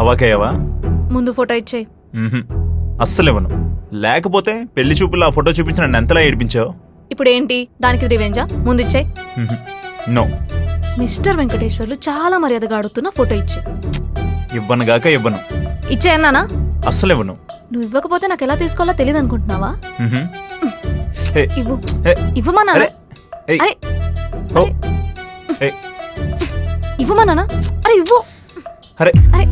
అవాకయ్యావా? ముందు ఫోటో ఇచ్చేయి. అస్సలు ఇవ్వను. లేకపోతే పెళ్లి చూపుల్లో ఆ ఫోటో చూపించి నన్ను ఎంతలా ఏడిపించావు. ఇప్పుడు ఏంటి దానికి రివెంజా? ముందు ఇచ్చేయి. నో. మిస్టర్ వెంకటేశ్వర్లు చాలా మర్యాదగా అడుగుతున్న ఫోటో ఇచ్చే. ఇవ్వనుగాక ఇవ్వను. ఇచ్చేయన్నానా? అస్సలు ఇవ్వను. నువ్వు ఇవ్వకపోతే నాకు ఎలా తీసుకోవాలో తెలియదు అనుకుంటున్నావా? హే, ఇవ్వు. హే, ఇవ్వమన్నా. అరే, ఏయ్, అరే ఓ, ఏయ్, ఇవ్వమన్నానా? అరే ఇవ్వు. అరే అరే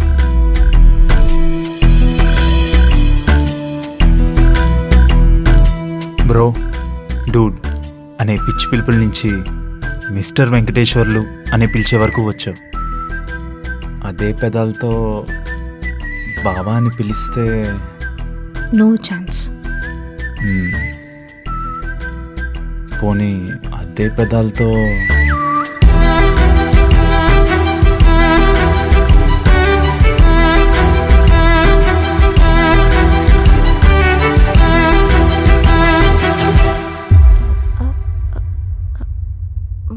బ్రో, డూడ్ అనే పిచ్చి పిలుపుల నుంచి మిస్టర్ వెంకటేశ్వర్లు అనే పిలిచే వరకు వచ్చావు. అదే పెదాలతో బావా అని పిలిస్తే నో ఛాన్స్. పోనీ అదే పెదాలతో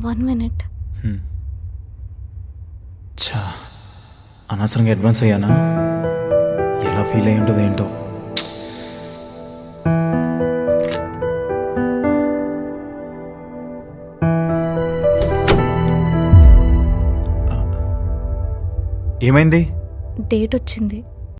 వన్ మినిట్. ఛా, అనవసరంగా అడ్వాన్స్ అయ్యానా? ఎలా ఫీల్ అయ్యి ఉంటుంది ఏంటో. ఏమైంది? డేట్ వచ్చింది.